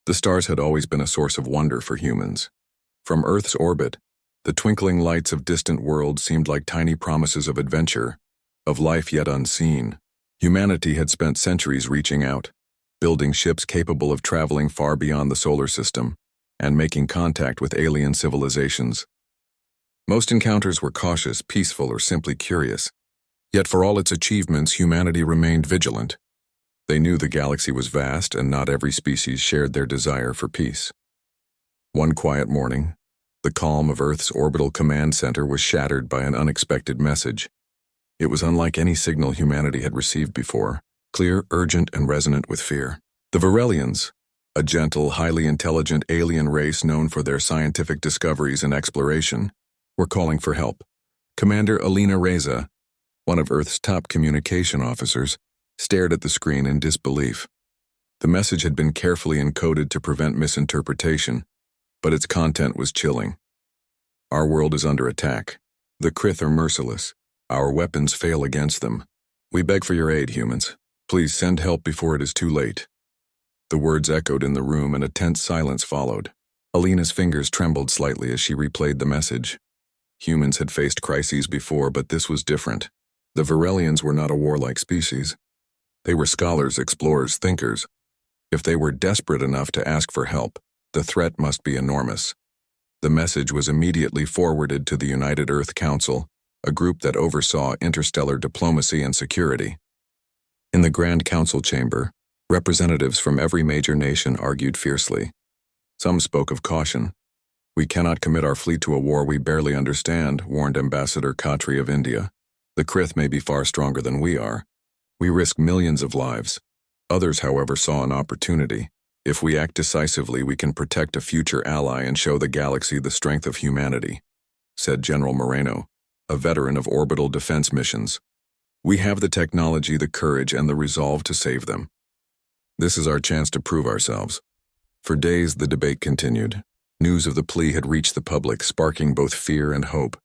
The stars had always been a source of wonder for humans. From Earth's orbit, the twinkling lights of distant worlds seemed like tiny promises of adventure, of life yet unseen. Humanity had spent centuries reaching out, building ships capable of traveling far beyond the solar system, and making contact with alien civilizations. Most encounters were cautious, peaceful, or simply curious. Yet for all its achievements, humanity remained vigilant. They knew the galaxy was vast, and not every species shared their desire for peace. One quiet morning, the calm of Earth's orbital command center was shattered by an unexpected message. It was unlike any signal humanity had received before, clear, urgent, and resonant with fear. The Varelians, a gentle, highly intelligent alien race known for their scientific discoveries and exploration, were calling for help. Commander Alina Reza, one of Earth's top communication officers, stared at the screen in disbelief. The message had been carefully encoded to prevent misinterpretation, but its content was chilling. Our world is under attack. The Krith are merciless. Our weapons fail against them. We beg for your aid, humans. Please send help before it is too late. The words echoed in the room and a tense silence followed. Alina's fingers trembled slightly as she replayed the message. Humans had faced crises before, but this was different. The Varelians were not a warlike species. They were scholars, explorers, thinkers. If they were desperate enough to ask for help, the threat must be enormous. The message was immediately forwarded to the United Earth Council, a group that oversaw interstellar diplomacy and security. In the Grand Council chamber, representatives from every major nation argued fiercely. Some spoke of caution. "We cannot commit our fleet to a war we barely understand," warned Ambassador Khatri of India. "The Krith may be far stronger than we are. We risk millions of lives." Others, however, saw an opportunity. "If we act decisively, we can protect a future ally and show the galaxy the strength of humanity," said General Moreno, a veteran of orbital defense missions. "We have the technology, the courage, and the resolve to save them. This is our chance to prove ourselves." For days, the debate continued. News of the plea had reached the public, sparking both fear and hope.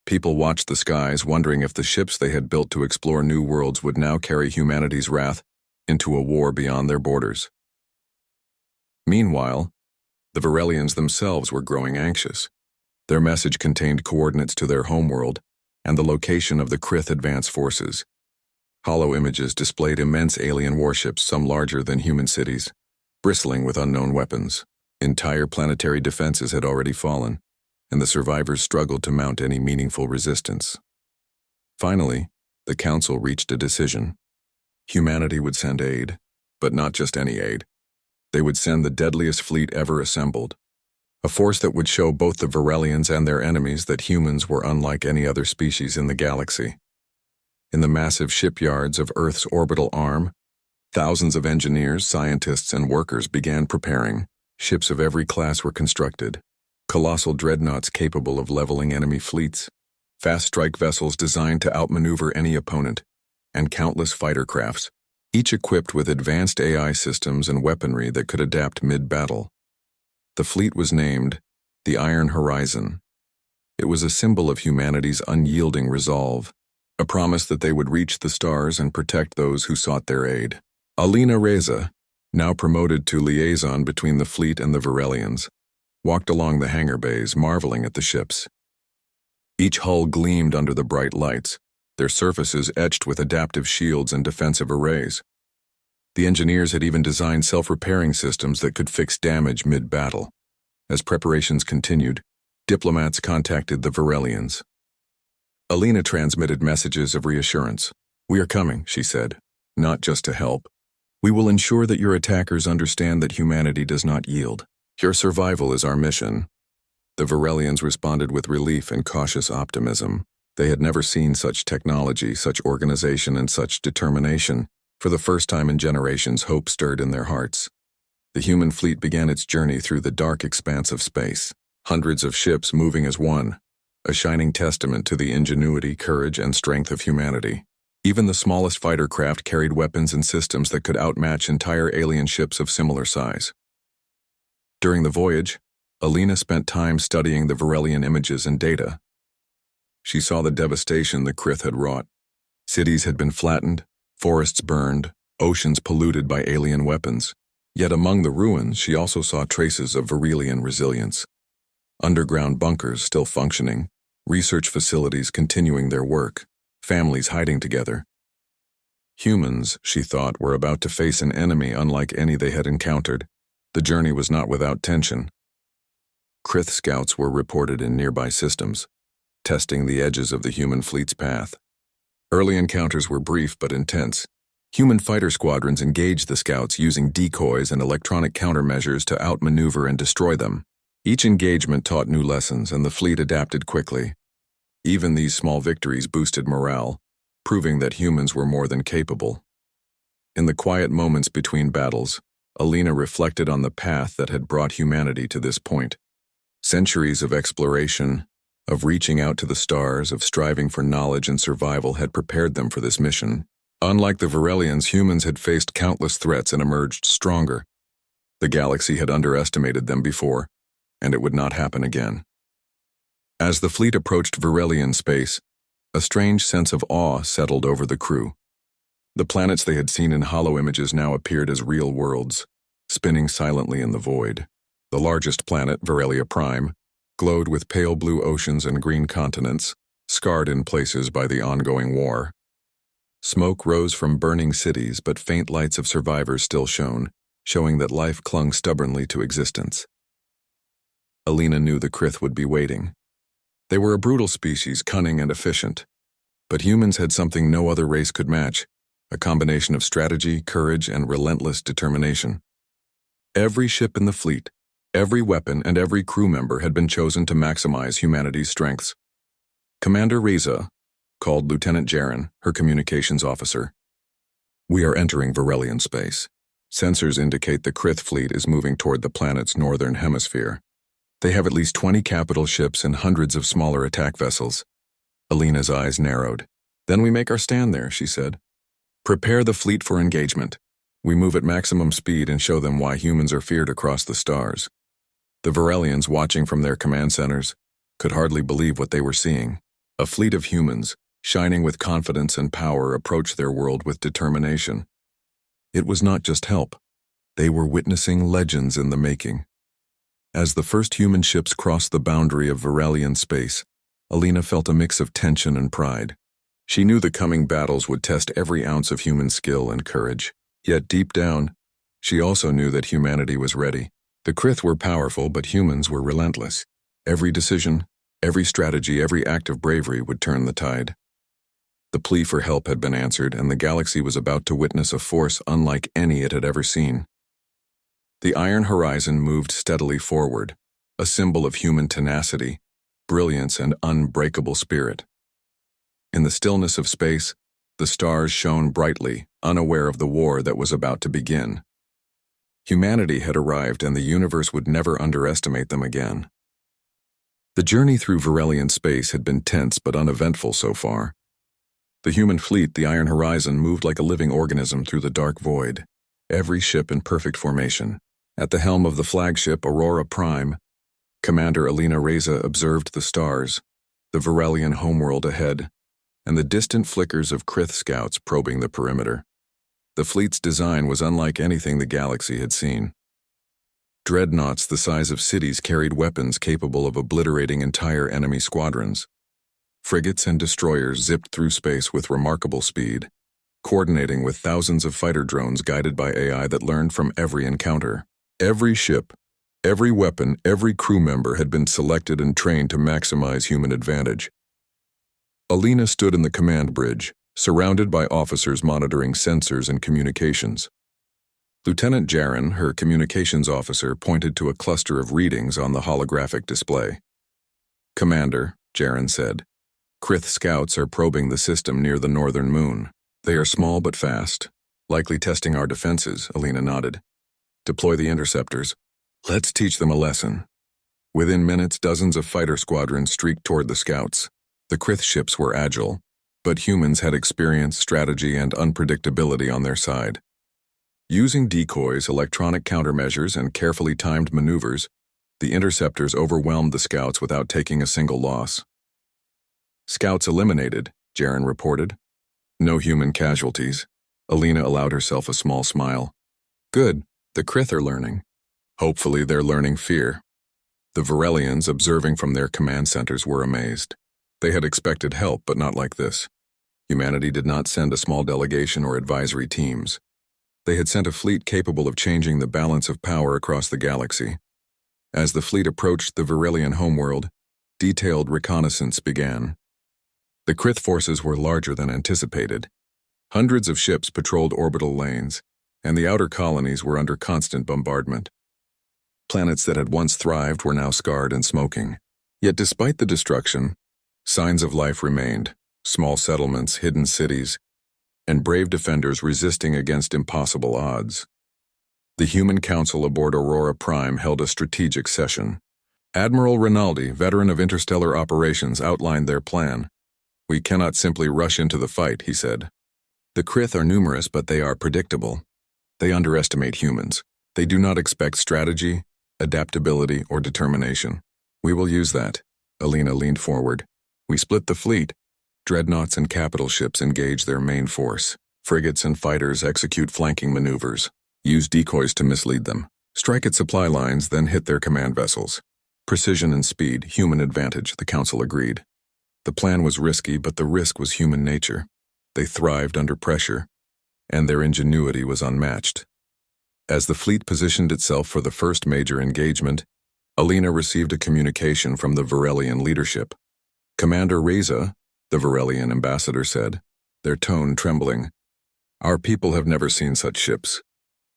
People watched the skies, wondering if the ships they had built to explore new worlds would now carry humanity's wrath into a war beyond their borders. Meanwhile, the Varelians themselves were growing anxious. Their message contained coordinates to their homeworld and the location of the Krith advance forces. Hollow images displayed immense alien warships, some larger than human cities, bristling with unknown weapons. Entire planetary defenses had already fallen, and the survivors struggled to mount any meaningful resistance. Finally, the Council reached a decision. Humanity would send aid, but not just any aid. They would send the deadliest fleet ever assembled, a force that would show both the Varelians and their enemies that humans were unlike any other species in the galaxy. In the massive shipyards of Earth's orbital arm, thousands of engineers, scientists, and workers began preparing. Ships of every class were constructed. Colossal dreadnoughts capable of leveling enemy fleets, fast strike vessels designed to outmaneuver any opponent, and countless fighter crafts, each equipped with advanced AI systems and weaponry that could adapt mid-battle. The fleet was named the Iron Horizon. It was a symbol of humanity's unyielding resolve, a promise that they would reach the stars and protect those who sought their aid. Alina Reza, now promoted to liaison between the fleet and the Varelians, walked along the hangar bays, marveling at the ships. Each hull gleamed under the bright lights, their surfaces etched with adaptive shields and defensive arrays. The engineers had even designed self-repairing systems that could fix damage mid-battle. As preparations continued, diplomats contacted the Varelians. Alina transmitted messages of reassurance. "We are coming," she said, "not just to help. We will ensure that your attackers understand that humanity does not yield. Your survival is our mission." The Varelians responded with relief and cautious optimism. They had never seen such technology, such organization, and such determination. For the first time in generations, hope stirred in their hearts. The human fleet began its journey through the dark expanse of space, hundreds of ships moving as one, a shining testament to the ingenuity, courage, and strength of humanity. Even the smallest fighter craft carried weapons and systems that could outmatch entire alien ships of similar size. During the voyage, Alina spent time studying the Varelian images and data. She saw the devastation the Krith had wrought. Cities had been flattened, forests burned, oceans polluted by alien weapons. Yet among the ruins, she also saw traces of Virelian resilience. Underground bunkers still functioning, research facilities continuing their work, families hiding together. Humans, she thought, were about to face an enemy unlike any they had encountered. The journey was not without tension. Krith scouts were reported in nearby systems, testing the edges of the human fleet's path. Early encounters were brief but intense. Human fighter squadrons engaged the scouts using decoys and electronic countermeasures to outmaneuver and destroy them. Each engagement taught new lessons, and the fleet adapted quickly. Even these small victories boosted morale, proving that humans were more than capable. In the quiet moments between battles, Alina reflected on the path that had brought humanity to this point. Centuries of exploration, of reaching out to the stars, of striving for knowledge and survival had prepared them for this mission. Unlike the Virelians, humans had faced countless threats and emerged stronger. The galaxy had underestimated them before, and it would not happen again. As the fleet approached Virelian space, a strange sense of awe settled over the crew. The planets they had seen in hollow images now appeared as real worlds, spinning silently in the void. The largest planet, Virelia Prime, glowed with pale blue oceans and green continents, scarred in places by the ongoing war. Smoke rose from burning cities, but faint lights of survivors still shone, showing that life clung stubbornly to existence. Alina knew the Krith would be waiting. They were a brutal species, cunning and efficient. But humans had something no other race could match, a combination of strategy, courage, and relentless determination. Every ship in the fleet, every weapon, and every crew member had been chosen to maximize humanity's strengths. Commander Reza called Lieutenant Jaren, her communications officer. "We are entering Virelian space. Sensors indicate the Krith fleet is moving toward the planet's northern hemisphere. They have at least 20 capital ships and hundreds of smaller attack vessels." Alina's eyes narrowed. "Then we make our stand there," she said. "Prepare the fleet for engagement. We move at maximum speed and show them why humans are feared across the stars." The Virelians, watching from their command centers, could hardly believe what they were seeing. A fleet of humans, shining with confidence and power, approached their world with determination. It was not just help. They were witnessing legends in the making. As the first human ships crossed the boundary of Virelian space, Alina felt a mix of tension and pride. She knew the coming battles would test every ounce of human skill and courage. Yet deep down, she also knew that humanity was ready. The Krith were powerful, but humans were relentless. Every decision, every strategy, every act of bravery would turn the tide. The plea for help had been answered, and the galaxy was about to witness a force unlike any it had ever seen. The iron horizon moved steadily forward, a symbol of human tenacity, brilliance, and unbreakable spirit. In the stillness of space, the stars shone brightly, unaware of the war that was about to begin. Humanity had arrived, and the universe would never underestimate them again. The journey through Virelian space had been tense but uneventful so far. The human fleet, the Iron Horizon, moved like a living organism through the dark void, every ship in perfect formation. At the helm of the flagship Aurora Prime, Commander Alina Reza observed the stars, the Virelian homeworld ahead, and the distant flickers of Krith scouts probing the perimeter. The fleet's design was unlike anything the galaxy had seen. Dreadnoughts the size of cities carried weapons capable of obliterating entire enemy squadrons. Frigates and destroyers zipped through space with remarkable speed, coordinating with thousands of fighter drones guided by AI that learned from every encounter. Every ship, every weapon, every crew member had been selected and trained to maximize human advantage. Alina stood in the command bridge, surrounded by officers monitoring sensors and communications. Lieutenant Jaren, her communications officer, pointed to a cluster of readings on the holographic display. "Commander," Jaren said, "Krith scouts are probing the system near the northern moon. They are small but fast, likely testing our defenses," Alina nodded. "Deploy the interceptors. Let's teach them a lesson." Within minutes, dozens of fighter squadrons streaked toward the scouts. The Krith ships were agile, but humans had experience, strategy, and unpredictability on their side. Using decoys, electronic countermeasures, and carefully timed maneuvers, the interceptors overwhelmed the scouts without taking a single loss. "Scouts eliminated," Jaren reported. "No human casualties." Alina allowed herself a small smile. "Good. The Krith are learning. Hopefully they're learning fear. The Varelians, observing from their command centers, were amazed. They had expected help, but not like this. Humanity did not send a small delegation or advisory teams. They had sent a fleet capable of changing the balance of power across the galaxy. As the fleet approached the Varelian homeworld, detailed reconnaissance began. The Krith forces were larger than anticipated. Hundreds of ships patrolled orbital lanes, and the outer colonies were under constant bombardment. Planets that had once thrived were now scarred and smoking. Yet despite the destruction, signs of life remained: small settlements, hidden cities, and brave defenders resisting against impossible odds. The Human Council aboard Aurora Prime held a strategic session. Admiral Rinaldi, veteran of interstellar operations, outlined their plan. "We cannot simply rush into the fight," he said. "The Krith are numerous, but they are predictable. They underestimate humans. They do not expect strategy, adaptability, or determination. We will use that." Alina leaned forward. "We split the fleet. Dreadnoughts and capital ships engage their main force. Frigates and fighters execute flanking maneuvers. Use decoys to mislead them. Strike at supply lines, then hit their command vessels. Precision and speed, human advantage," the Council agreed. The plan was risky, but the risk was human nature. They thrived under pressure, and their ingenuity was unmatched. As the fleet positioned itself for the first major engagement, Alina received a communication from the Varelian leadership. "Commander Reza," the Varelian ambassador said, their tone trembling, "our people have never seen such ships.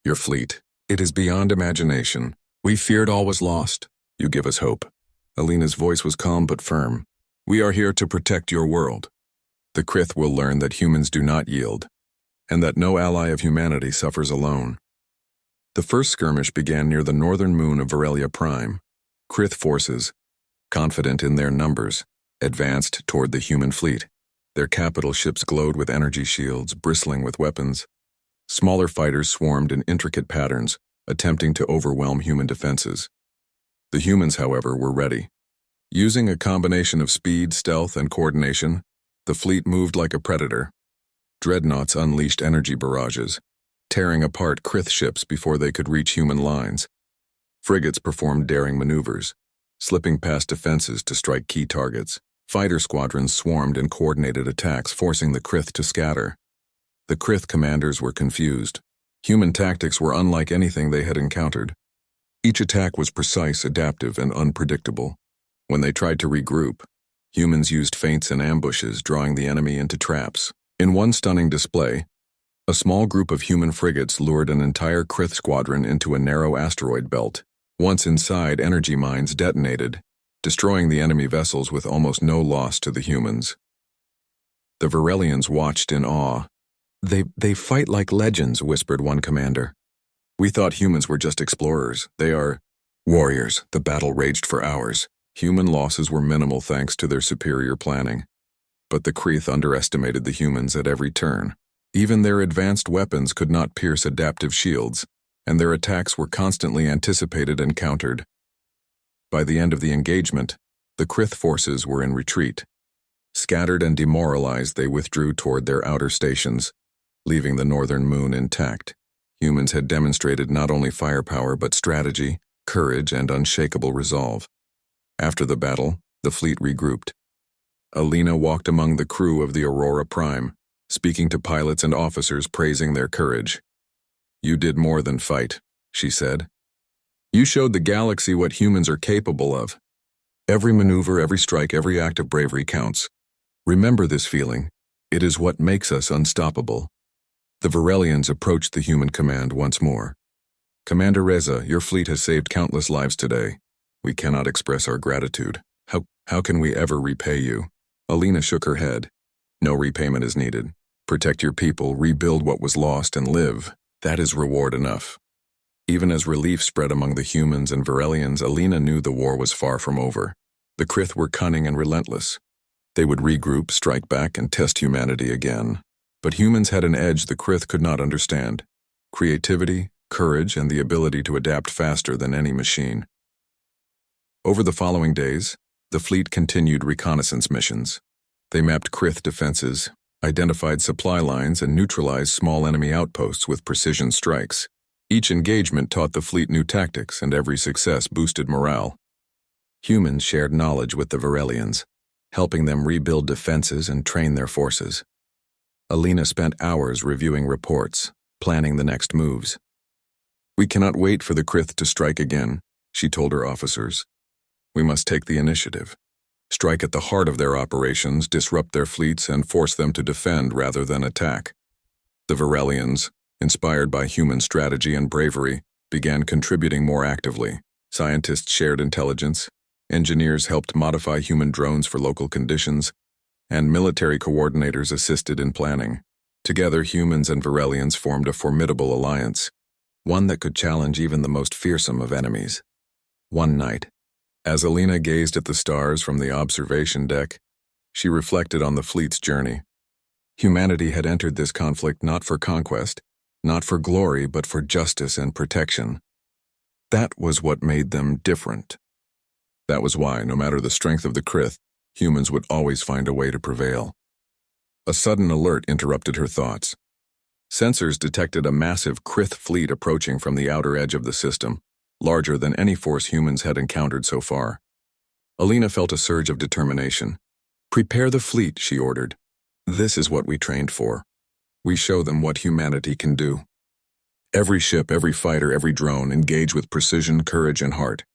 Your fleet, it is beyond imagination. We feared all was lost. You give us hope." Alina's voice was calm but firm. "We are here to protect your world. The Krith will learn that humans do not yield, and that no ally of humanity suffers alone." The first skirmish began near the northern moon of Varelia Prime. Krith forces, confident in their numbers, advanced toward the human fleet. Their capital ships glowed with energy shields, bristling with weapons. Smaller fighters swarmed in intricate patterns, attempting to overwhelm human defenses. The humans, however, were ready. Using a combination of speed, stealth, and coordination, the fleet moved like a predator. Dreadnoughts unleashed energy barrages, tearing apart Krith ships before they could reach human lines. Frigates performed daring maneuvers, slipping past defenses to strike key targets. Fighter squadrons swarmed in coordinated attacks, forcing the Krith to scatter. The Krith commanders were confused. Human tactics were unlike anything they had encountered. Each attack was precise, adaptive, and unpredictable. When they tried to regroup, humans used feints and ambushes, drawing the enemy into traps. In one stunning display, a small group of human frigates lured an entire Krith squadron into a narrow asteroid belt. Once inside, energy mines detonated, destroying the enemy vessels with almost no loss to the humans. The Varelians watched in awe. They fight like legends," whispered one commander. "We thought humans were just explorers. They are warriors." The battle raged for hours. Human losses were minimal thanks to their superior planning. But the Krith underestimated the humans at every turn. Even their advanced weapons could not pierce adaptive shields, and their attacks were constantly anticipated and countered. By the end of the engagement, the Krith forces were in retreat. Scattered and demoralized, they withdrew toward their outer stations, leaving the northern moon intact. Humans had demonstrated not only firepower but strategy, courage, and unshakable resolve. After the battle, the fleet regrouped. Alina walked among the crew of the Aurora Prime, speaking to pilots and officers praising their courage. "You did more than fight," she said. "You showed the galaxy what humans are capable of. Every maneuver, every strike, every act of bravery counts. Remember this feeling. It is what makes us unstoppable." The Varelians approached the human command once more. "Commander Reza, your fleet has saved countless lives today. We cannot express our gratitude. How can we ever repay you?" Alina shook her head. "No repayment is needed. Protect your people, rebuild what was lost, and live. That is reward enough." Even as relief spread among the humans and Varelians, Alina knew the war was far from over. The Krith were cunning and relentless. They would regroup, strike back, and test humanity again. But humans had an edge the Krith could not understand: creativity, courage, and the ability to adapt faster than any machine. Over the following days, the fleet continued reconnaissance missions. They mapped Krith defenses, identified supply lines, and neutralized small enemy outposts with precision strikes. Each engagement taught the fleet new tactics, and every success boosted morale. Humans shared knowledge with the Varelians, helping them rebuild defenses and train their forces. Alina spent hours reviewing reports, planning the next moves. "We cannot wait for the Krith to strike again," she told her officers. "We must take the initiative. Strike at the heart of their operations, disrupt their fleets, and force them to defend rather than attack." The Varelians, inspired by human strategy and bravery, began contributing more actively. Scientists shared intelligence, engineers helped modify human drones for local conditions, and military coordinators assisted in planning. Together, humans and Varelians formed a formidable alliance, one that could challenge even the most fearsome of enemies. One night, as Alina gazed at the stars from the observation deck, she reflected on the fleet's journey. Humanity had entered this conflict not for conquest, not for glory, but for justice and protection. That was what made them different. That was why, no matter the strength of the Krith, humans would always find a way to prevail. A sudden alert interrupted her thoughts. Sensors detected a massive Krith fleet approaching from the outer edge of the system, larger than any force humans had encountered so far. Alina felt a surge of determination. "Prepare the fleet," she ordered. "This is what we trained for. We show them what humanity can do." Every ship, every fighter, every drone engage with precision, courage, and heart.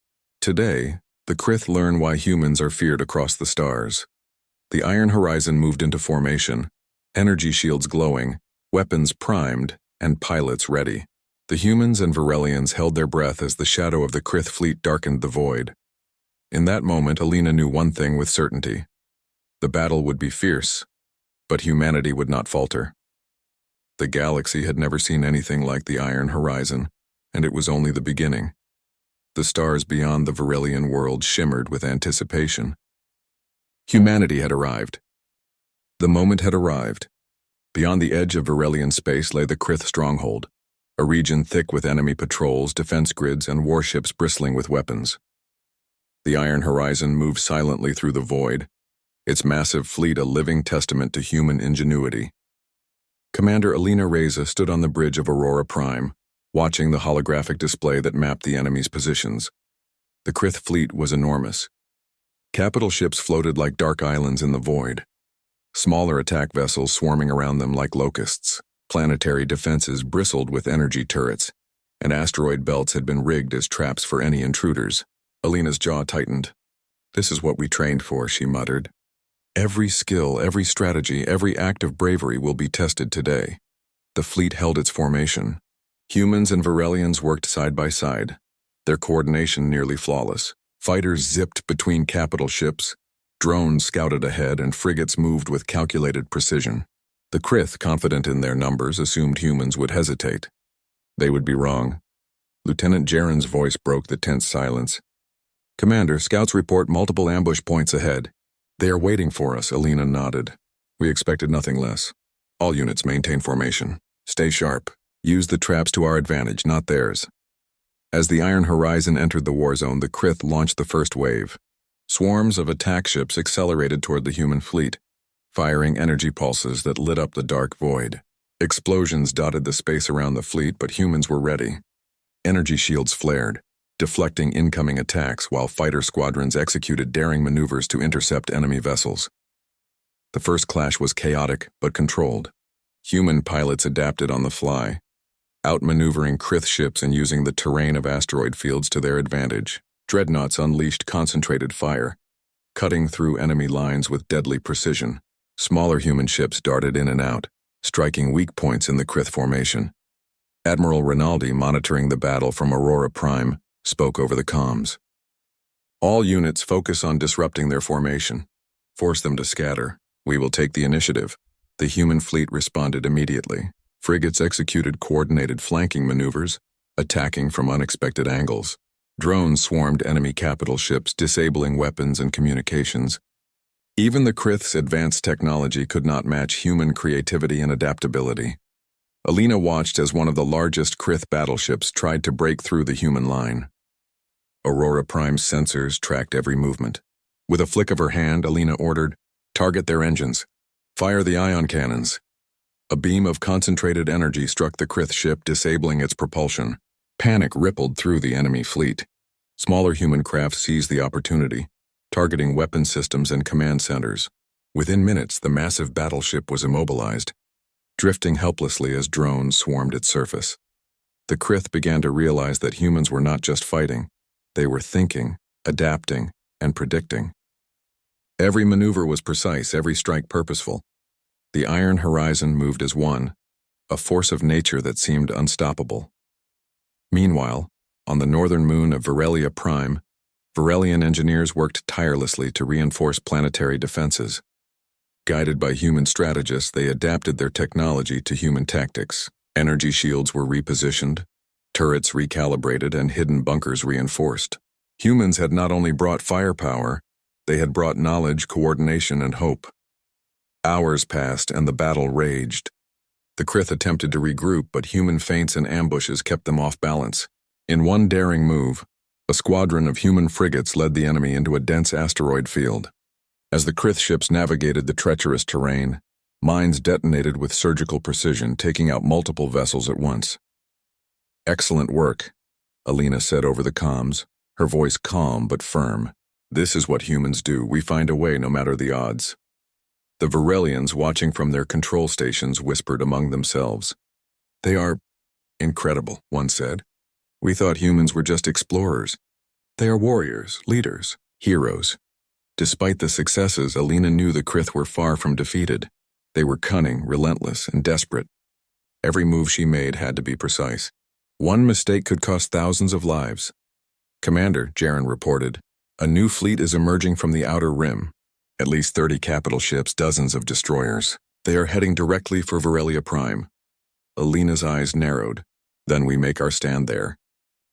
Today, the Krith learn why humans are feared across the stars. The Iron Horizon moved into formation, energy shields glowing, weapons primed, and pilots ready. The humans and Varelians held their breath as the shadow of the Krith fleet darkened the void. In that moment, Alina knew one thing with certainty. The battle would be fierce, but humanity would not falter. The galaxy had never seen anything like the Iron Horizon, and it was only the beginning. The stars beyond the Varelian world shimmered with anticipation. Humanity had arrived. The moment had arrived. Beyond the edge of Varelian space lay the Krith stronghold, a region thick with enemy patrols, defense grids, and warships bristling with weapons. The Iron Horizon moved silently through the void, its massive fleet a living testament to human ingenuity. Commander Alina Reza stood on the bridge of Aurora Prime, watching the holographic display that mapped the enemy's positions. The Krith fleet was enormous. Capital ships floated like dark islands in the void, smaller attack vessels swarming around them like locusts. Planetary defenses bristled with energy turrets, and asteroid belts had been rigged as traps for any intruders. Alina's jaw tightened. "This is what we trained for," she muttered. "Every skill, every strategy, every act of bravery will be tested today." The fleet held its formation. Humans and Varelians worked side by side, their coordination nearly flawless. Fighters zipped between capital ships, drones scouted ahead, and frigates moved with calculated precision. The Krith, confident in their numbers, assumed humans would hesitate. They would be wrong. Lieutenant Jaren's voice broke the tense silence. "Commander, scouts report multiple ambush points ahead. They are waiting for us," Alina nodded. "We expected nothing less. All units maintain formation. Stay sharp. Use the traps to our advantage, not theirs." As the Iron Horizon entered the war zone, the Krith launched the first wave. Swarms of attack ships accelerated toward the human fleet, firing energy pulses that lit up the dark void. Explosions dotted the space around the fleet, but humans were ready. Energy shields flared, deflecting incoming attacks while fighter squadrons executed daring maneuvers to intercept enemy vessels. The first clash was chaotic but controlled. Human pilots adapted on the fly, outmaneuvering Krith ships and using the terrain of asteroid fields to their advantage. Dreadnoughts unleashed concentrated fire, cutting through enemy lines with deadly precision. Smaller human ships darted in and out, striking weak points in the Krith formation. Admiral Rinaldi, monitoring the battle from Aurora Prime, spoke over the comms. "All units focus on disrupting their formation. Force them to scatter. We will take the initiative." The human fleet responded immediately. Frigates executed coordinated flanking maneuvers, attacking from unexpected angles. Drones swarmed enemy capital ships, disabling weapons and communications. Even the Krith's advanced technology could not match human creativity and adaptability. Alina watched as one of the largest Krith battleships tried to break through the human line. Aurora Prime's sensors tracked every movement. With a flick of her hand, Alina ordered, "Target their engines. Fire the ion cannons." A beam of concentrated energy struck the Krith ship, disabling its propulsion. Panic rippled through the enemy fleet. Smaller human craft seized the opportunity, targeting weapon systems and command centers. Within minutes, the massive battleship was immobilized, drifting helplessly as drones swarmed its surface. The Krith began to realize that humans were not just fighting, they were thinking, adapting, and predicting. Every maneuver was precise, every strike purposeful. The Iron Horizon moved as one, a force of nature that seemed unstoppable. Meanwhile, on the northern moon of Virelia Prime, Virelian engineers worked tirelessly to reinforce planetary defenses. Guided by human strategists, they adapted their technology to human tactics. Energy shields were repositioned, turrets recalibrated, and hidden bunkers reinforced. Humans had not only brought firepower, they had brought knowledge, coordination, and hope. Hours passed, and the battle raged. The Krith attempted to regroup, but human feints and ambushes kept them off balance. In one daring move, a squadron of human frigates led the enemy into a dense asteroid field. As the Krith ships navigated the treacherous terrain, mines detonated with surgical precision, taking out multiple vessels at once. "Excellent work," Alina said over the comms, her voice calm but firm. "This is what humans do. We find a way no matter the odds." The Virelians, watching from their control stations, whispered among themselves. "They are incredible," one said. "We thought humans were just explorers. They are warriors, leaders, heroes." Despite the successes, Alina knew the Krith were far from defeated. They were cunning, relentless, and desperate. Every move she made had to be precise. One mistake could cost thousands of lives. "Commander," Jaren reported, "a new fleet is emerging from the outer rim. At least 30 capital ships, dozens of destroyers. They are heading directly for Virelia Prime." Alina's eyes narrowed. "Then we make our stand there.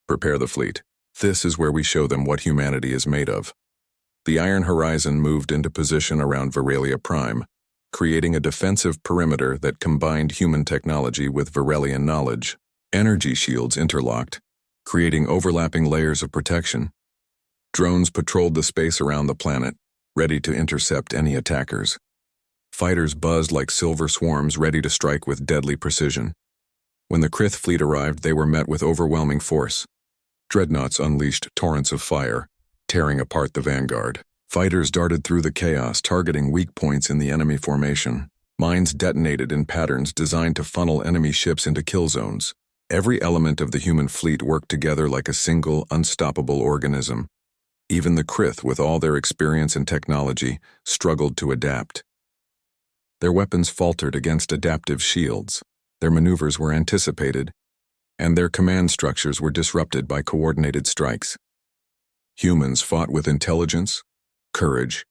Prepare the fleet. This is where we show them what humanity is made of." The Iron Horizon moved into position around Virelia Prime, creating a defensive perimeter that combined human technology with Virelian knowledge. Energy shields interlocked, creating overlapping layers of protection. Drones patrolled the space around the planet, ready to intercept any attackers. Fighters buzzed like silver swarms, ready to strike with deadly precision. When the Krith fleet arrived, they were met with overwhelming force. Dreadnoughts unleashed torrents of fire, tearing apart the vanguard. Fighters darted through the chaos, targeting weak points in the enemy formation. Mines detonated in patterns designed to funnel enemy ships into kill zones. Every element of the human fleet worked together like a single, unstoppable organism. Even the Krith, with all their experience and technology, struggled to adapt. Their weapons faltered against adaptive shields. Their maneuvers were anticipated, and their command structures were disrupted by coordinated strikes. Humans fought with intelligence, courage,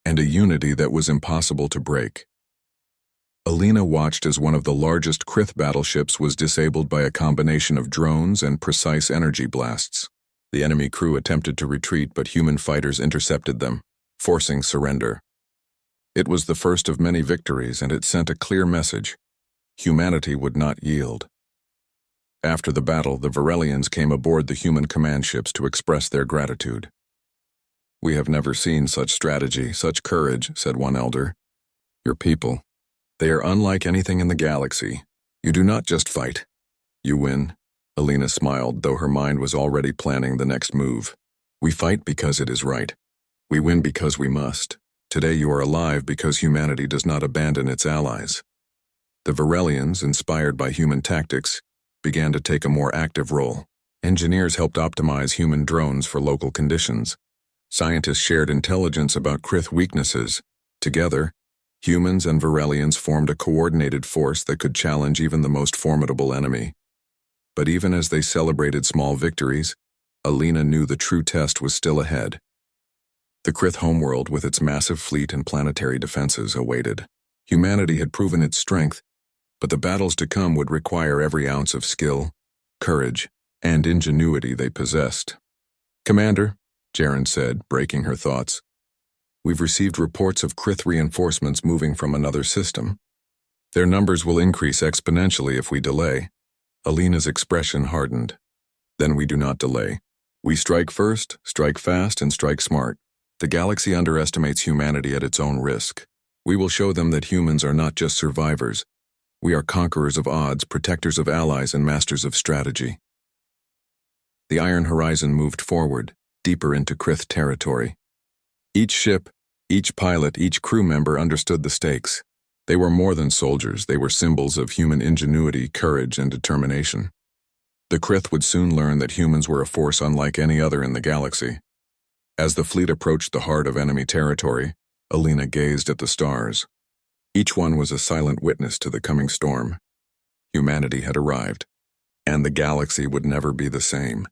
and a unity that was impossible to break. Alina watched as one of the largest Krith battleships was disabled by a combination of drones and precise energy blasts. The enemy crew attempted to retreat, but human fighters intercepted them, forcing surrender. It was the first of many victories, and it sent a clear message: humanity would not yield. After the battle, the Virelians came aboard the human command ships to express their gratitude. "We have never seen such strategy, such courage," said one elder. "Your people, they are unlike anything in the galaxy. You do not just fight. You win." Alina smiled, though her mind was already planning the next move. "We fight because it is right. We win because we must. Today you are alive because humanity does not abandon its allies." The Virelians, inspired by human tactics, began to take a more active role. Engineers helped optimize human drones for local conditions. Scientists shared intelligence about Krith weaknesses. Together, humans and Virelians formed a coordinated force that could challenge even the most formidable enemy. But even as they celebrated small victories, Alina knew the true test was still ahead. The Krith homeworld, with its massive fleet and planetary defenses, awaited. Humanity had proven its strength, but the battles to come would require every ounce of skill, courage, and ingenuity they possessed. "Commander," Jaren said, breaking her thoughts, "we've received reports of Krith reinforcements moving from another system. Their numbers will increase exponentially if we delay." Alina's expression hardened. "Then we do not delay. We strike first, strike fast, and strike smart. The galaxy underestimates humanity at its own risk. We will show them that humans are not just survivors. We are conquerors of odds, protectors of allies, and masters of strategy." The Iron Horizon moved forward, deeper into Krith territory. Each ship, each pilot, each crew member understood the stakes. They were more than soldiers, they were symbols of human ingenuity, courage, and determination. The Krith would soon learn that humans were a force unlike any other in the galaxy. As the fleet approached the heart of enemy territory, Alina gazed at the stars. Each one was a silent witness to the coming storm. Humanity had arrived, and the galaxy would never be the same.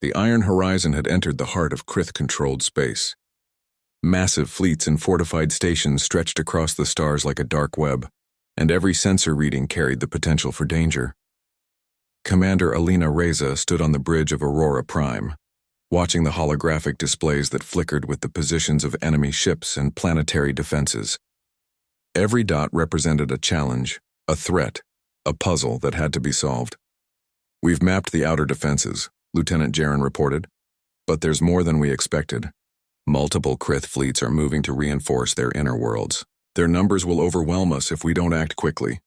The Iron Horizon had entered the heart of Krith-controlled space. Massive fleets and fortified stations stretched across the stars like a dark web, and every sensor reading carried the potential for danger. Commander Alina Reza stood on the bridge of Aurora Prime, watching the holographic displays that flickered with the positions of enemy ships and planetary defenses. Every dot represented a challenge, a threat, a puzzle that had to be solved. "We've mapped the outer defenses," Lieutenant Jaren reported, "but there's more than we expected. Multiple Krith fleets are moving to reinforce their inner worlds. Their numbers will overwhelm us if we don't act quickly."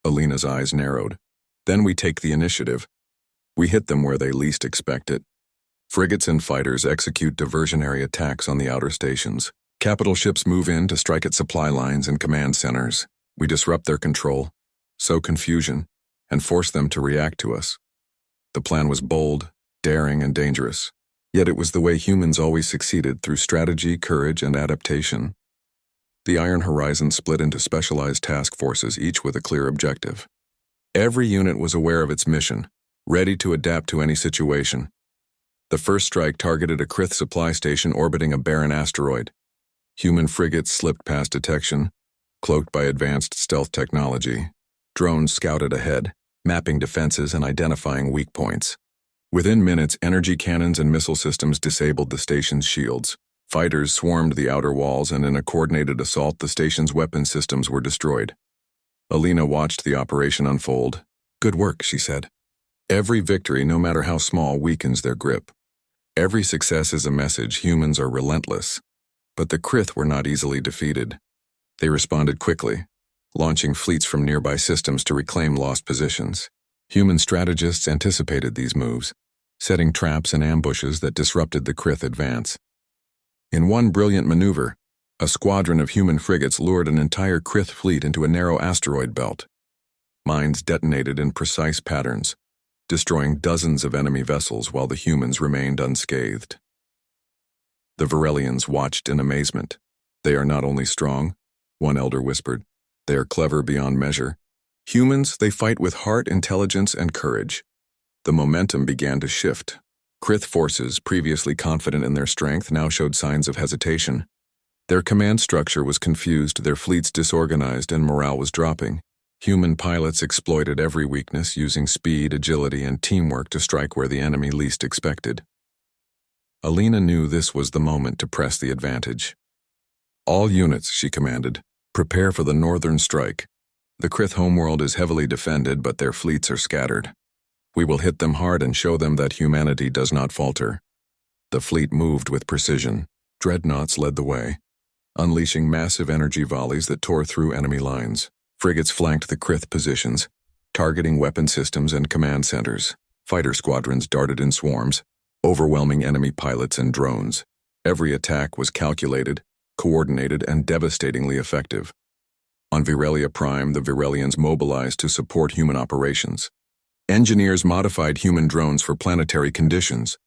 Alina's eyes narrowed. "Then we take the initiative. We hit them where they least expect it. Frigates and fighters execute diversionary attacks on the outer stations. Capital ships move in to strike at supply lines and command centers. We disrupt their control, sow confusion, and force them to react to us." The plan was bold, daring, and dangerous. Yet it was the way humans always succeeded, through strategy, courage, and adaptation. The Iron Horizon split into specialized task forces, each with a clear objective. Every unit was aware of its mission, ready to adapt to any situation. The first strike targeted a Krith supply station orbiting a barren asteroid. Human frigates slipped past detection, cloaked by advanced stealth technology. Drones scouted ahead, mapping defenses and identifying weak points. Within minutes, energy cannons and missile systems disabled the station's shields. Fighters swarmed the outer walls, and in a coordinated assault, the station's weapon systems were destroyed. Alina watched the operation unfold. "Good work," she said. "Every victory, no matter how small, weakens their grip. Every success is a message. Humans are relentless." But the Krith were not easily defeated. They responded quickly, launching fleets from nearby systems to reclaim lost positions. Human strategists anticipated these moves, setting traps and ambushes that disrupted the Krith advance. In one brilliant maneuver, a squadron of human frigates lured an entire Krith fleet into a narrow asteroid belt. Mines detonated in precise patterns, destroying dozens of enemy vessels while the humans remained unscathed. The Varelians watched in amazement. "They are not only strong," one elder whispered, "they are clever beyond measure. Humans, they fight with heart, intelligence, and courage." The momentum began to shift. Krith forces, previously confident in their strength, now showed signs of hesitation. Their command structure was confused, their fleets disorganized, and morale was dropping. Human pilots exploited every weakness, using speed, agility, and teamwork to strike where the enemy least expected. Alina knew this was the moment to press the advantage. "All units," she commanded, "prepare for the northern strike. The Krith homeworld is heavily defended, but their fleets are scattered. We will hit them hard and show them that humanity does not falter." The fleet moved with precision. Dreadnoughts led the way, unleashing massive energy volleys that tore through enemy lines. Frigates flanked the Krith positions, targeting weapon systems and command centers. Fighter squadrons darted in swarms, overwhelming enemy pilots and drones. Every attack was calculated, coordinated, and devastatingly effective. On Virelia Prime, the Virelians mobilized to support human operations. Engineers modified human drones for planetary conditions.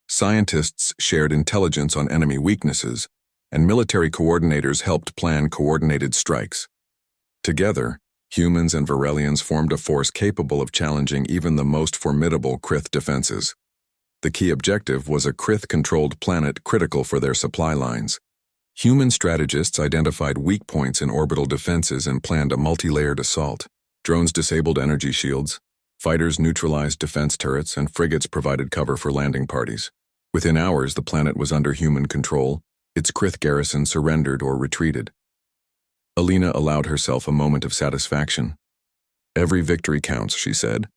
Scientists shared intelligence on enemy weaknesses, and military coordinators helped plan coordinated strikes. Together, humans and Virelians formed a force capable of challenging even the most formidable Krith defenses. The key objective was a Krith-controlled planet critical for their supply lines. Human strategists identified weak points in orbital defenses and planned a multi-layered assault. Drones disabled energy shields, fighters neutralized defense turrets, and frigates provided cover for landing parties. Within hours, the planet was under human control. Its Krith garrison surrendered or retreated. Alina allowed herself a moment of satisfaction. "Every victory counts," she said.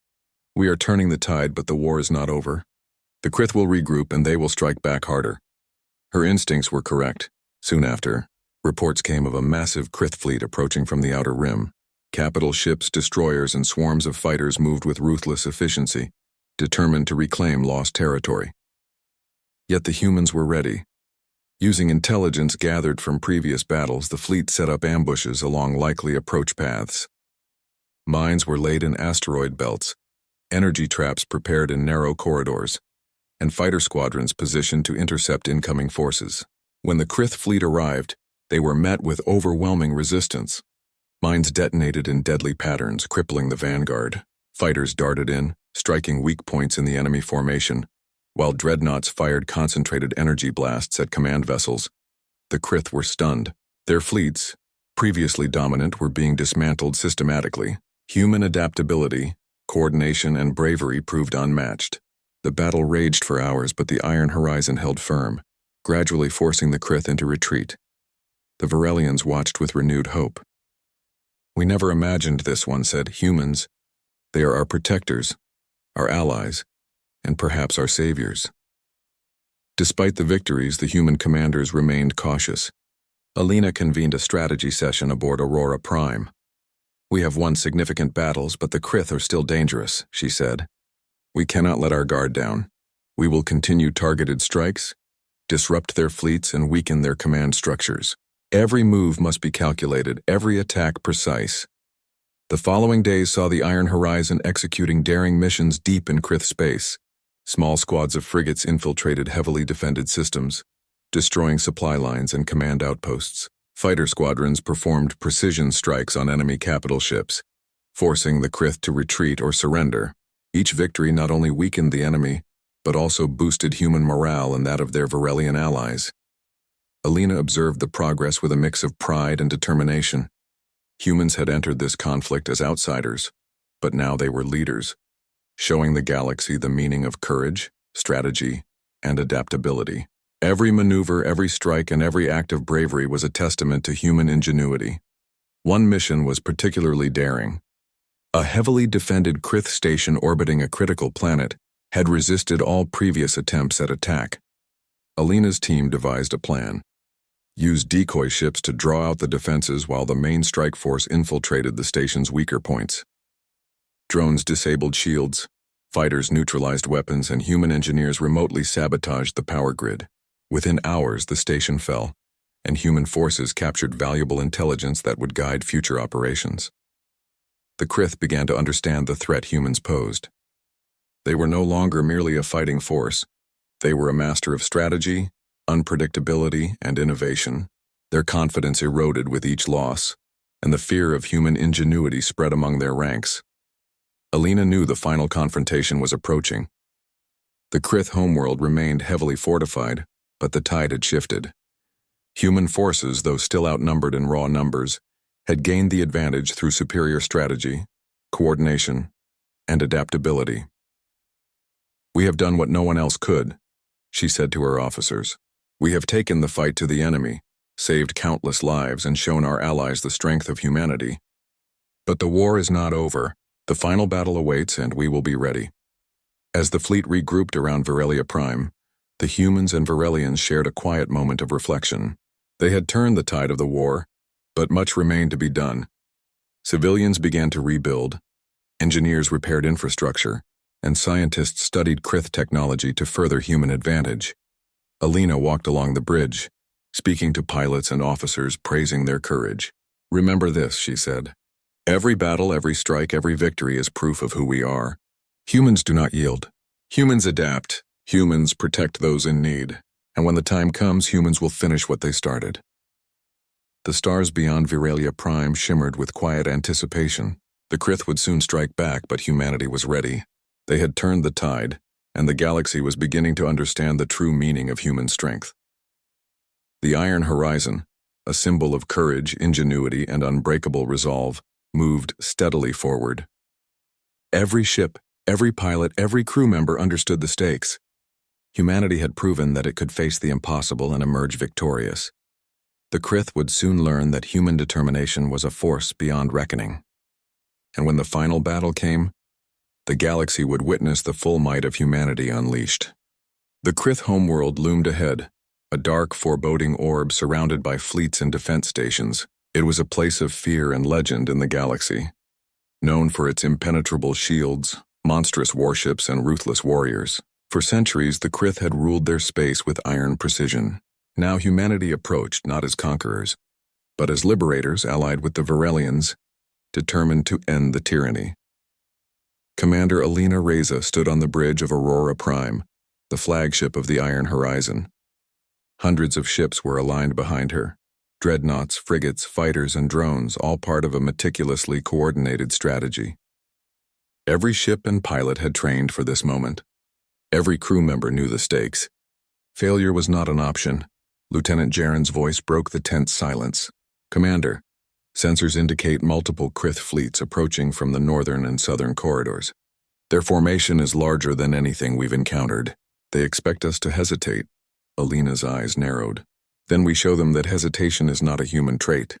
"We are turning the tide, but the war is not over. The Krith will regroup and they will strike back harder." Her instincts were correct. Soon after, reports came of a massive Krith fleet approaching from the outer rim. Capital ships, destroyers, and swarms of fighters moved with ruthless efficiency, determined to reclaim lost territory. Yet the humans were ready. Using intelligence gathered from previous battles, the fleet set up ambushes along likely approach paths. Mines were laid in asteroid belts, energy traps prepared in narrow corridors, and fighter squadrons positioned to intercept incoming forces. When the Krith fleet arrived, they were met with overwhelming resistance. Mines detonated in deadly patterns, crippling the vanguard. Fighters darted in, striking weak points in the enemy formation, while dreadnoughts fired concentrated energy blasts at command vessels. The Krith were stunned. Their fleets, previously dominant, were being dismantled systematically. Human adaptability, coordination, and bravery proved unmatched. The battle raged for hours, but the Iron Horizon held firm, gradually forcing the Krith into retreat. The Varelians watched with renewed hope. "We never imagined this," one said. "Humans, they are our protectors, our allies, and perhaps our saviors." Despite the victories, the human commanders remained cautious. Alina convened a strategy session aboard Aurora Prime. "We have won significant battles, but the Krith are still dangerous," she said. "We cannot let our guard down. We will continue targeted strikes, disrupt their fleets, and weaken their command structures. Every move must be calculated, every attack precise." The following days saw the Iron Horizon executing daring missions deep in Krith space. Small squads of frigates infiltrated heavily defended systems, destroying supply lines and command outposts. Fighter squadrons performed precision strikes on enemy capital ships, forcing the Krith to retreat or surrender. Each victory not only weakened the enemy, but also boosted human morale and that of their Varelian allies. Alina observed the progress with a mix of pride and determination. Humans had entered this conflict as outsiders, but now they were leaders, showing the galaxy the meaning of courage, strategy, and adaptability. Every maneuver, every strike, and every act of bravery was a testament to human ingenuity. One mission was particularly daring. A heavily defended Krith station orbiting a critical planet had resisted all previous attempts at attack. Alina's team devised a plan. Use decoy ships to draw out the defenses while the main strike force infiltrated the station's weaker points. Drones disabled shields, fighters neutralized weapons, and human engineers remotely sabotaged the power grid. Within hours, the station fell, and human forces captured valuable intelligence that would guide future operations. The Krith began to understand the threat humans posed. They were no longer merely a fighting force. They were a master of strategy, unpredictability, and innovation. Their confidence eroded with each loss, and the fear of human ingenuity spread among their ranks. Alina knew the final confrontation was approaching. The Krith homeworld remained heavily fortified, but the tide had shifted. Human forces, though still outnumbered in raw numbers, had gained the advantage through superior strategy, coordination, and adaptability. "We have done what no one else could," she said to her officers. "We have taken the fight to the enemy, saved countless lives, and shown our allies the strength of humanity. But the war is not over. The final battle awaits, and we will be ready." As the fleet regrouped around Varelia Prime, the humans and Varelians shared a quiet moment of reflection. They had turned the tide of the war, but much remained to be done. Civilians began to rebuild, engineers repaired infrastructure, and scientists studied Krith technology to further human advantage. Alina walked along the bridge, speaking to pilots and officers, praising their courage. "Remember this," she said. "Every battle, every strike, every victory is proof of who we are. Humans do not yield. Humans adapt. Humans protect those in need. And when the time comes, humans will finish what they started." The stars beyond Varelia Prime shimmered with quiet anticipation. The Krith would soon strike back, but humanity was ready. They had turned the tide, and the galaxy was beginning to understand the true meaning of human strength. The Iron Horizon, a symbol of courage, ingenuity, and unbreakable resolve, moved steadily forward. Every ship, every pilot, every crew member understood the stakes. Humanity had proven that it could face the impossible and emerge victorious. The Krith would soon learn that human determination was a force beyond reckoning. And when the final battle came, the galaxy would witness the full might of humanity unleashed. The Krith homeworld loomed ahead, a dark, foreboding orb surrounded by fleets and defense stations. It was a place of fear and legend in the galaxy, known for its impenetrable shields, monstrous warships and ruthless warriors. For centuries, the Krith had ruled their space with iron precision. Now humanity approached not as conquerors, but as liberators allied with the Varelians, determined to end the tyranny. Commander Alina Reza stood on the bridge of Aurora Prime, the flagship of the Iron Horizon. Hundreds of ships were aligned behind her. Dreadnoughts, frigates, fighters, and drones, all part of a meticulously coordinated strategy. Every ship and pilot had trained for this moment. Every crew member knew the stakes. Failure was not an option. Lieutenant Jaren's voice broke the tense silence. Commander, sensors indicate multiple Krith fleets approaching from the northern and southern corridors. Their formation is larger than anything we've encountered. They expect us to hesitate. Alina's eyes narrowed. Then we show them that hesitation is not a human trait.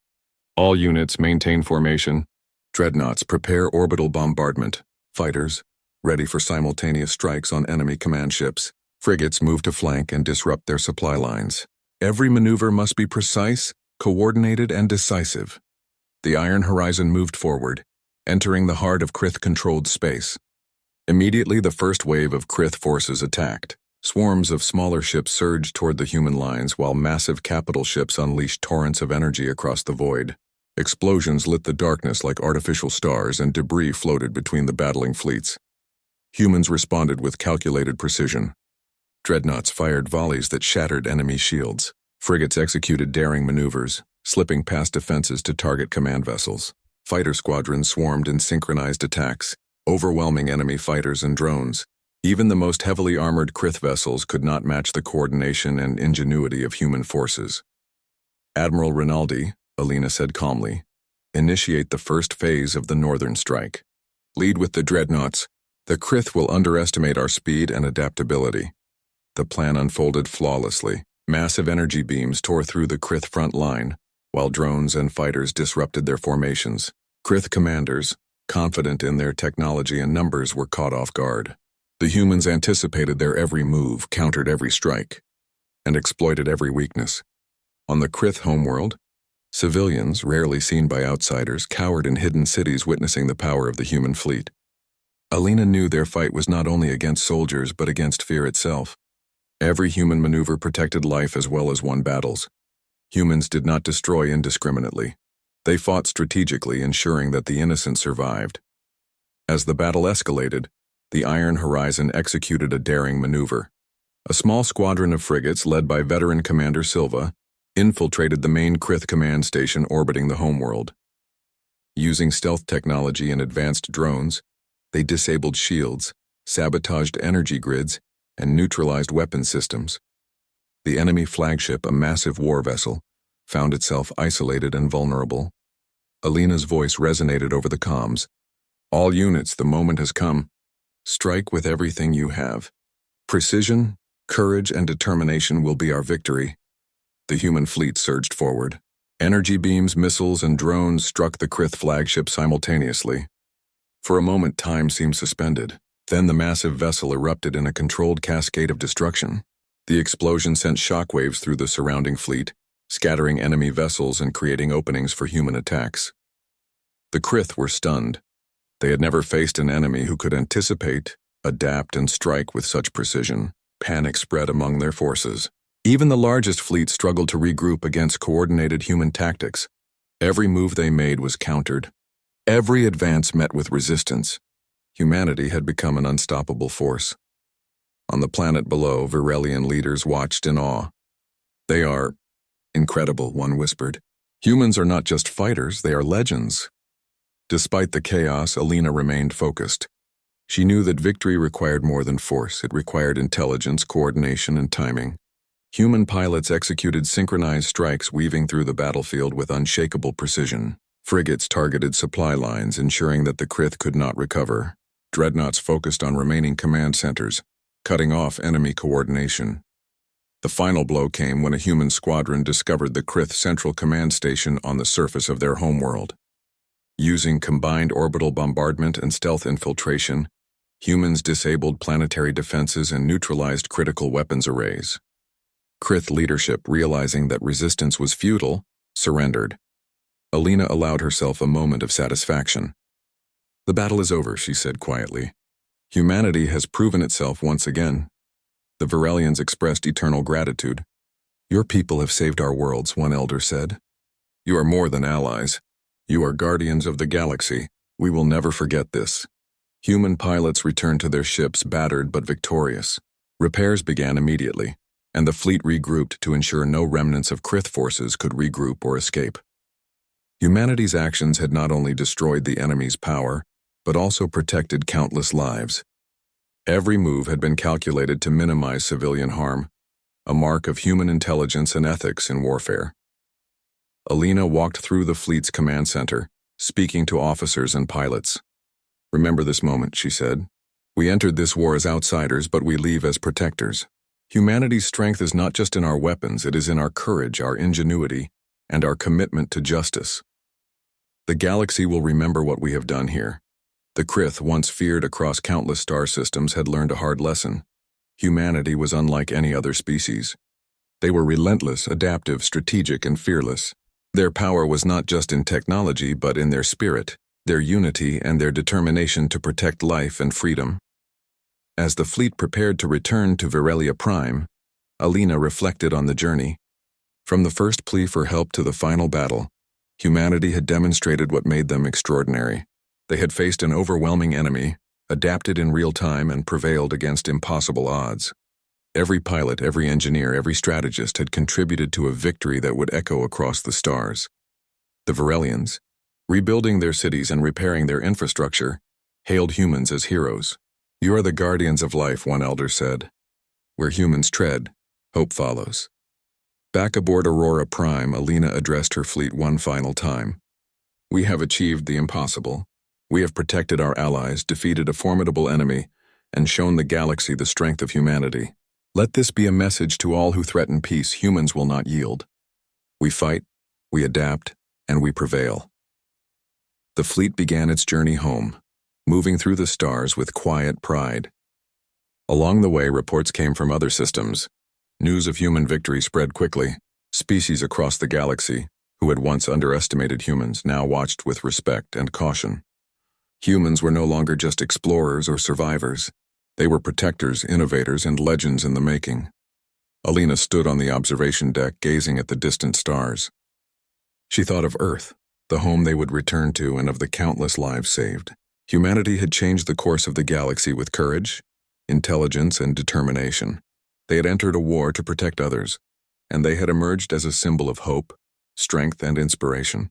All units maintain formation. Dreadnoughts prepare orbital bombardment. Fighters, ready for simultaneous strikes on enemy command ships. Frigates move to flank and disrupt their supply lines. Every maneuver must be precise, coordinated, and decisive. The Iron Horizon moved forward, entering the heart of Krith-controlled space. Immediately, the first wave of Krith forces attacked. Swarms of smaller ships surged toward the human lines while massive capital ships unleashed torrents of energy across the void. Explosions lit the darkness like artificial stars and debris floated between the battling fleets. Humans responded with calculated precision. Dreadnoughts fired volleys that shattered enemy shields. Frigates executed daring maneuvers, slipping past defenses to target command vessels. Fighter squadrons swarmed in synchronized attacks, overwhelming enemy fighters and drones. Even the most heavily armored Krith vessels could not match the coordination and ingenuity of human forces. Admiral Rinaldi, Alina said calmly, initiate the first phase of the northern strike. Lead with the dreadnoughts. The Krith will underestimate our speed and adaptability. The plan unfolded flawlessly. Massive energy beams tore through the Krith front line, while drones and fighters disrupted their formations. Krith commanders, confident in their technology and numbers, were caught off guard. The humans anticipated their every move, countered every strike, and exploited every weakness. On the Krith homeworld, civilians, rarely seen by outsiders, cowered in hidden cities witnessing the power of the human fleet. Alina knew their fight was not only against soldiers but against fear itself. Every human maneuver protected life as well as won battles. Humans did not destroy indiscriminately. They fought strategically, ensuring that the innocent survived. As the battle escalated, the Iron Horizon executed a daring maneuver. A small squadron of frigates, led by veteran Commander Silva, infiltrated the main Krith command station orbiting the homeworld. Using stealth technology and advanced drones, they disabled shields, sabotaged energy grids, and neutralized weapon systems. The enemy flagship, a massive war vessel, found itself isolated and vulnerable. Alina's voice resonated over the comms. All units, the moment has come. Strike with everything you have. Precision, courage, and determination will be our victory. The human fleet surged forward. Energy beams, missiles, and drones struck the Krith flagship simultaneously. For a moment, time seemed suspended. Then the massive vessel erupted in a controlled cascade of destruction. The explosion sent shockwaves through the surrounding fleet, scattering enemy vessels and creating openings for human attacks. The Krith were stunned. They had never faced an enemy who could anticipate, adapt, and strike with such precision. Panic spread among their forces. Even the largest fleet struggled to regroup against coordinated human tactics. Every move they made was countered. Every advance met with resistance. Humanity had become an unstoppable force. On the planet below, Varelian leaders watched in awe. They are incredible, one whispered. Humans are not just fighters, they are legends. Despite the chaos, Alina remained focused. She knew that victory required more than force. It required intelligence, coordination, and timing. Human pilots executed synchronized strikes, weaving through the battlefield with unshakable precision. Frigates targeted supply lines, ensuring that the Krith could not recover. Dreadnoughts focused on remaining command centers, cutting off enemy coordination. The final blow came when a human squadron discovered the Krith Central Command Station on the surface of their homeworld. Using combined orbital bombardment and stealth infiltration, humans disabled planetary defenses and neutralized critical weapons arrays. Krith leadership, realizing that resistance was futile, surrendered. Alina allowed herself a moment of satisfaction. The battle is over, she said quietly. Humanity has proven itself once again. The Varelians expressed eternal gratitude. Your people have saved our worlds, one elder said. You are more than allies. You are guardians of the galaxy. We will never forget this. Human pilots returned to their ships battered but victorious. Repairs began immediately, and the fleet regrouped to ensure no remnants of Krith forces could regroup or escape. Humanity's actions had not only destroyed the enemy's power, but also protected countless lives. Every move had been calculated to minimize civilian harm, a mark of human intelligence and ethics in warfare. Alina walked through the fleet's command center, speaking to officers and pilots. Remember this moment, she said. We entered this war as outsiders, but we leave as protectors. Humanity's strength is not just in our weapons, it is in our courage, our ingenuity, and our commitment to justice. The galaxy will remember what we have done here. The Krith, once feared across countless star systems, had learned a hard lesson. Humanity was unlike any other species. They were relentless, adaptive, strategic, and fearless. Their power was not just in technology, but in their spirit, their unity, and their determination to protect life and freedom. As the fleet prepared to return to Virelia Prime, Alina reflected on the journey. From the first plea for help to the final battle, humanity had demonstrated what made them extraordinary. They had faced an overwhelming enemy, adapted in real time, and prevailed against impossible odds. Every pilot, every engineer, every strategist had contributed to a victory that would echo across the stars. The Varelians, rebuilding their cities and repairing their infrastructure, hailed humans as heroes. You are the guardians of life, one elder said. Where humans tread, hope follows. Back aboard Aurora Prime, Alina addressed her fleet one final time. We have achieved the impossible. We have protected our allies, defeated a formidable enemy, and shown the galaxy the strength of humanity. Let this be a message to all who threaten peace. Humans will not yield. We fight, we adapt, and we prevail. The fleet began its journey home, moving through the stars with quiet pride. Along the way, reports came from other systems. News of human victory spread quickly. Species across the galaxy, who had once underestimated humans, now watched with respect and caution. Humans were no longer just explorers or survivors. They were protectors, innovators, and legends in the making. Alina stood on the observation deck, gazing at the distant stars. She thought of Earth, the home they would return to, and of the countless lives saved. Humanity had changed the course of the galaxy with courage, intelligence, and determination. They had entered a war to protect others, and they had emerged as a symbol of hope, strength, and inspiration.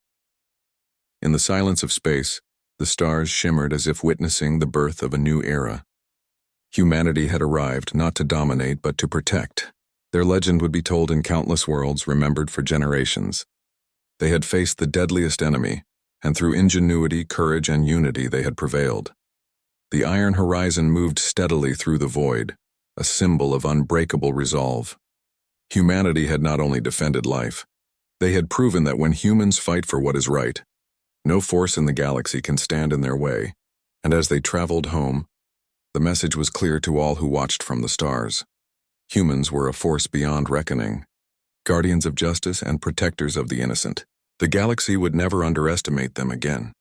In the silence of space, the stars shimmered as if witnessing the birth of a new era. Humanity had arrived not to dominate but to protect. Their legend would be told in countless worlds, remembered for generations. They had faced the deadliest enemy, and through ingenuity, courage, and unity they had prevailed. The iron horizon moved steadily through the void, a symbol of unbreakable resolve. Humanity had not only defended life, they had proven that when humans fight for what is right, no force in the galaxy can stand in their way. And as they traveled home, the message was clear to all who watched from the stars. Humans were a force beyond reckoning, guardians of justice and protectors of the innocent. The galaxy would never underestimate them again.